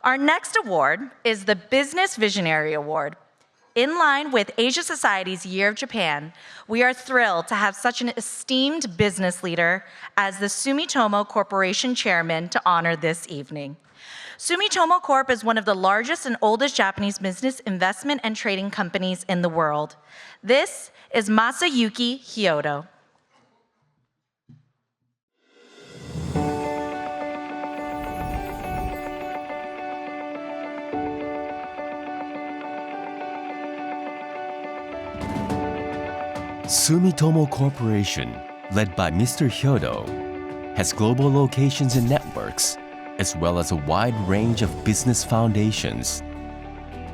Our next award is the Business Visionary Award. In line with Asia Society's Year of Japan, we are thrilled to have such an esteemed business leader as the Sumitomo Corporation Chairman to honor this evening. Sumitomo Corp is one of the largest and oldest Japanese business investment and trading companies in the world. This is Masayuki Hyodo. Sumitomo Corporation, led by Mr. Hyodo, has global locations and networks, as well as a wide range of business foundations,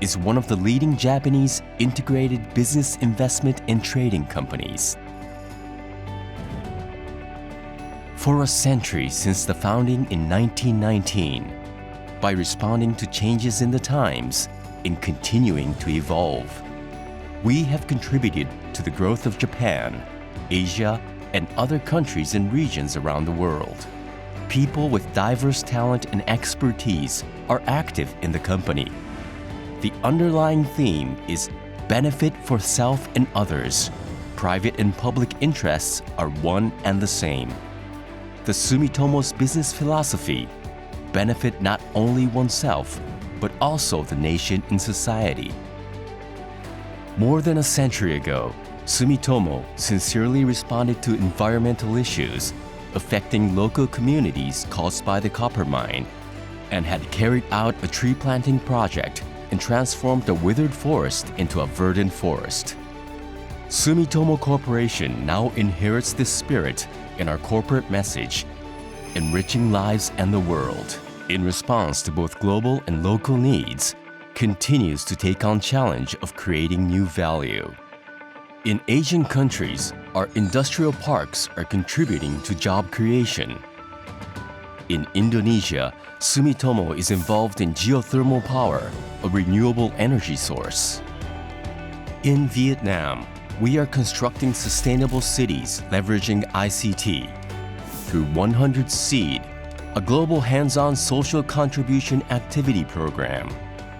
is one of the leading Japanese integrated business investment and trading companies. For a century since the founding in 1919, by responding to changes in the times and continuing to evolve, we have contributed to the growth of Japan, Asia, and other countries and regions around the world. People with diverse talent and expertise are active in the company. The underlying theme is benefit for self and others. Private and public interests are one and the same. The Sumitomo's business philosophy, benefit not only oneself, but also the nation and society. More than a century ago, Sumitomo sincerely responded to environmental issues affecting local communities caused by the copper mine, and had carried out a tree planting project and transformed a withered forest into a verdant forest. Sumitomo Corporation now inherits this spirit in our corporate message, enriching lives and the world, in response to both global and local needs, continues to take on challenge of creating new value. In Asian countries, our industrial parks are contributing to job creation. In Indonesia, Sumitomo is involved in geothermal power, a renewable energy source. In Vietnam, we are constructing sustainable cities leveraging ICT. Through 100 Seed, a global hands-on social contribution activity program,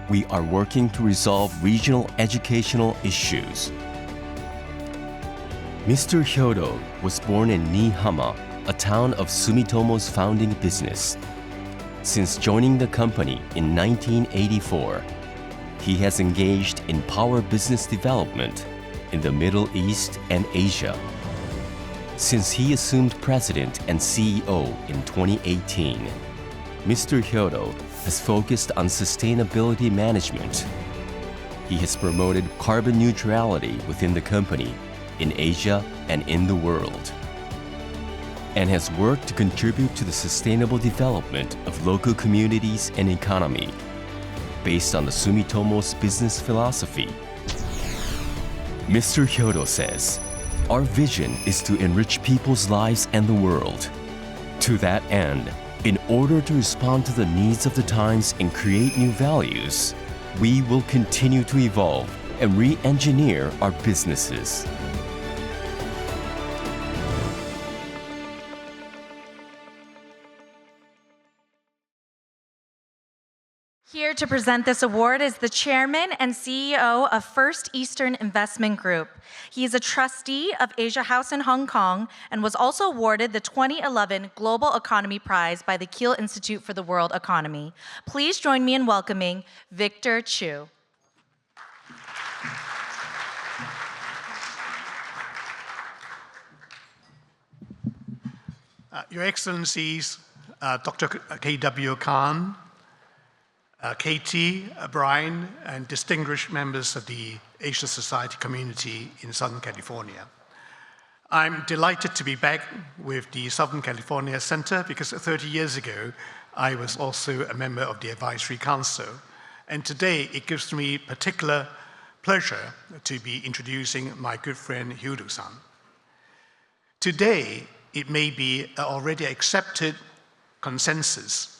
we are working to resolve regional educational issues. Mr. Hyodo was born in Niihama, a town of Sumitomo's founding business. Since joining the company in 1984, he has engaged in power business development in the Middle East and Asia. Since he assumed president and CEO in 2018, Mr. Hyodo has focused on sustainability management. He has promoted carbon neutrality within the company in Asia and in the world, and has worked to contribute to the sustainable development of local communities and economy based on the Sumitomo's business philosophy. Mr. Hyodo says, "Our vision is to enrich people's lives and the world. To that end, in order to respond to the needs of the times and create new values, we will continue to evolve and re-engineer our businesses." Here to present this award is the Chairman and CEO of First Eastern Investment Group. He is a trustee of Asia House in Hong Kong and was also awarded the 2011 Global Economy Prize by the Kiel Institute for the World Economy. Please join me in welcoming Victor Chu. Your Excellencies, Dr. K.W. Khan, Katie, Brian, and distinguished members of the Asia Society community in Southern California. I'm delighted to be back with the Southern California Center because 30 years ago, I was also a member of the Advisory Council. And today, it gives me particular pleasure to be introducing my good friend Hyodo-san. Today, it may be an already accepted consensus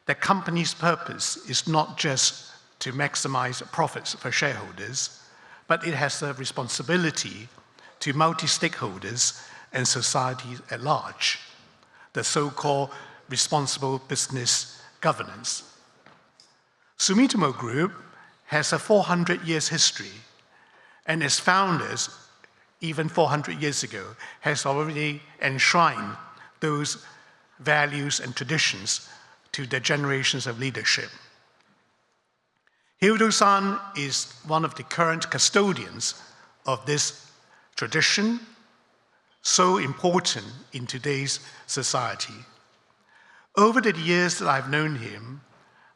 that company's purpose is not just to maximize profits for shareholders, but it has a responsibility to multi-stakeholders and society at large, the so-called responsible business governance. Sumitomo Group has a 400 years history, and its founders, even 400 years ago, has already enshrined those values and traditions to their generations of leadership. Hyodo-san is one of the current custodians of this tradition, so important in today's society. Over the years that I've known him,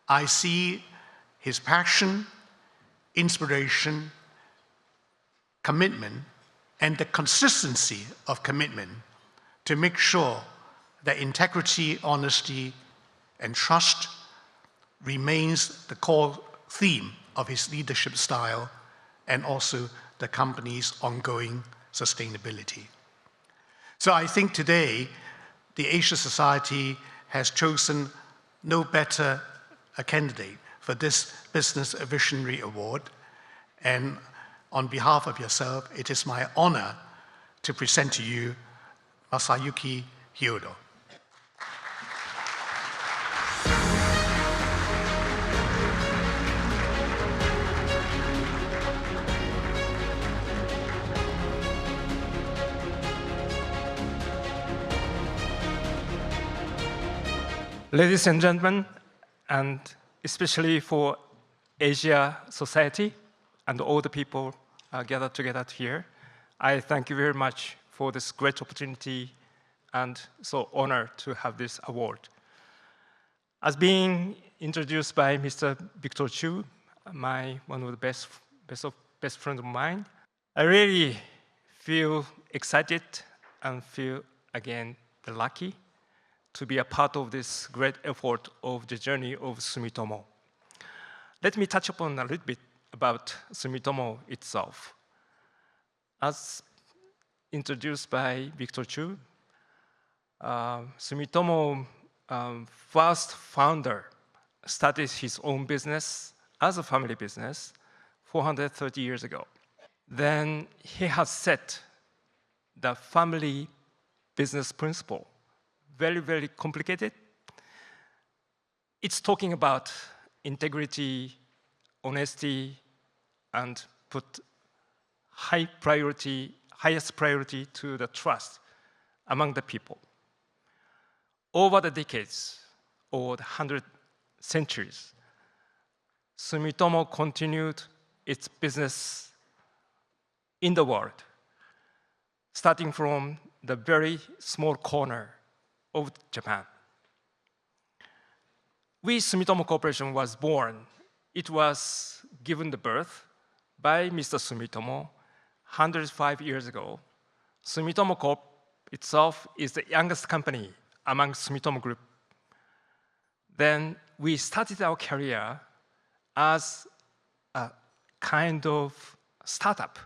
I see his passion, inspiration, commitment, and the consistency of commitment to make sure that integrity, honesty, and trust remains the core theme of his leadership style and also the company's ongoing sustainability. So I think today the Asia Society has chosen no better a candidate for this Business Visionary Award. And on behalf of yourself, it is my honor to present to you Masayuki Hyodo. Ladies and gentlemen, and especially for Asia Society and all the people gathered together here, I thank you very much for this great opportunity and so honored to have this award. As being introduced by Mr. Victor Chu, one of the best friend of mine, I really feel excited and feel again lucky to be a part of this great effort of the journey of Sumitomo. Let me touch upon a little bit about Sumitomo itself. As introduced by Victor Chu, Sumitomo first founder started his own business as a family business 430 years ago. Then he has set the family business principle. Very, very complicated. It's talking about integrity, honesty, and put highest priority to the trust among the people. Over the decades, or the 100 centuries, Sumitomo continued its business in the world, starting from the very small corner of Japan. Sumitomo Corporation was born. It was given the birth by Mr. Sumitomo 105 years ago. Sumitomo Corp itself is the youngest company among Sumitomo Group. Then we started our career as a kind of startup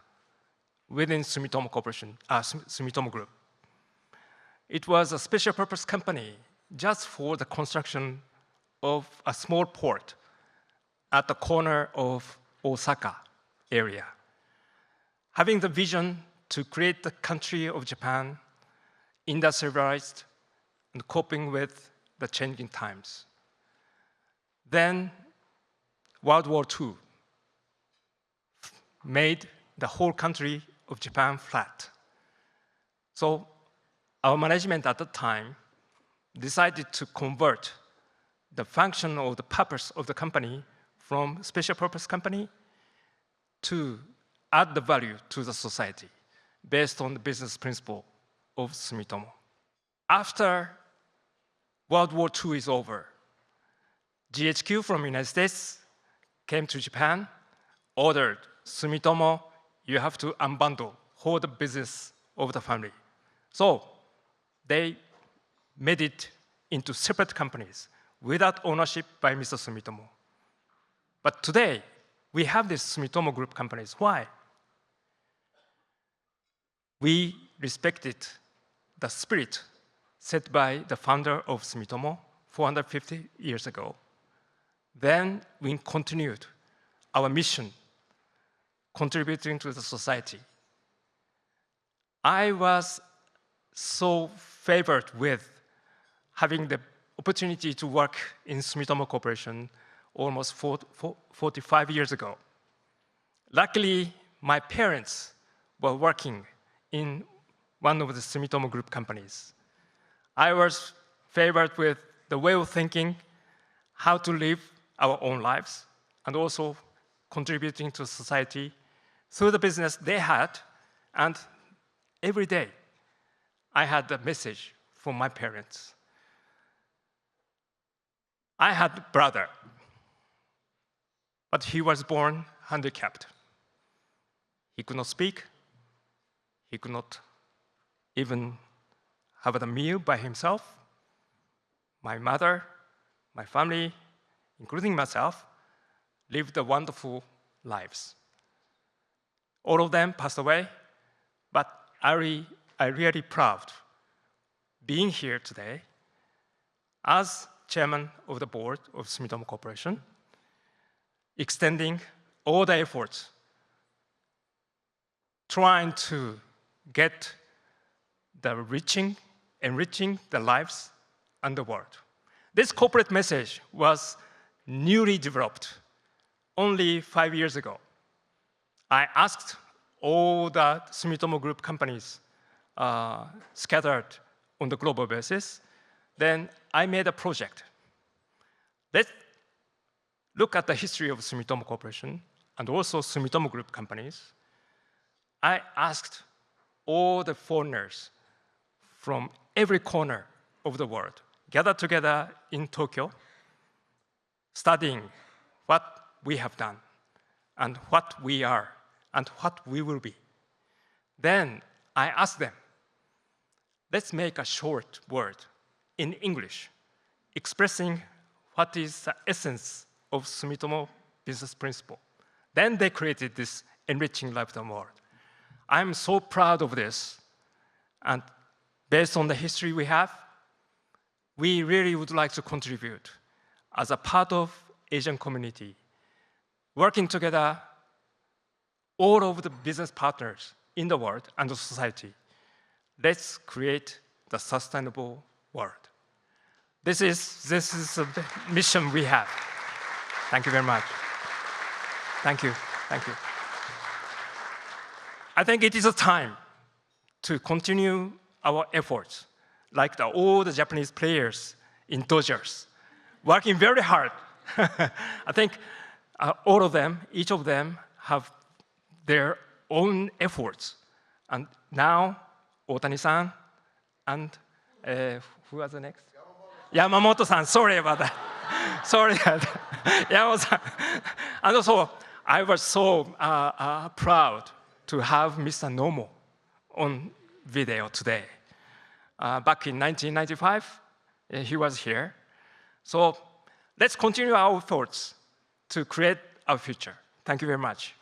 within Sumitomo Corporation, Sumitomo Group. It was a special purpose company just for the construction of a small port at the corner of Osaka area, having the vision to create the country of Japan industrialized and coping with the changing times. Then World War II made the whole country of Japan flat. So our management at the time decided to convert the function or the purpose of the company from special purpose company to add the value to the society based on the business principle of Sumitomo. After World War II is over, GHQ from the United States came to Japan, ordered Sumitomo, you have to unbundle, hold the business of the family. So they made it into separate companies without ownership by Mr. Sumitomo. But today, we have these Sumitomo Group companies. Why? We respected the spirit set by the founder of Sumitomo 450 years ago. Then we continued our mission, contributing to the society. I was so favored with having the opportunity to work in Sumitomo Corporation almost 45 years ago. Luckily, my parents were working in one of the Sumitomo Group companies. I was favored with the way of thinking, how to live our own lives, and also contributing to society through the business they had. And every day, I had a message from my parents. I had a brother, but he was born handicapped. He could not speak. He could not even have a meal by himself. My mother, my family, including myself, lived wonderful lives. All of them passed away, but I'm really proud being here today as chairman of the board of Sumitomo Corporation, extending all the efforts, trying to get the enriching the lives and the world. This corporate message was newly developed only 5 years ago. I asked all the Sumitomo Group companies scattered on the global basis. Then I made a project. Let's look at the history of Sumitomo Corporation and also Sumitomo Group companies. I asked all the foreigners from every corner of the world gathered together in Tokyo, studying what we have done and what we are and what we will be. Then I asked them, let's make a short word in English expressing what is the essence of Sumitomo business principle. Then they created this enriching lifetime world. I'm so proud of this. And based on the history we have, we really would like to contribute as a part of Asian community, working together, all of the business partners in the world and the society. Let's create the sustainable world. This is the mission we have. Thank you very much. Thank you. Thank you. I think it is a time to continue our efforts, like all the Japanese players in Dodgers, working very hard. I think all of them, each of them, have their own efforts. And now, Otani-san and who was the next? Yamamoto-san, sorry about that. Sorry about that. Yamamoto-san. And also, I was so proud to have Mr. Nomo on video today. Back in 1995, he was here. So let's continue our efforts to create our future. Thank you very much.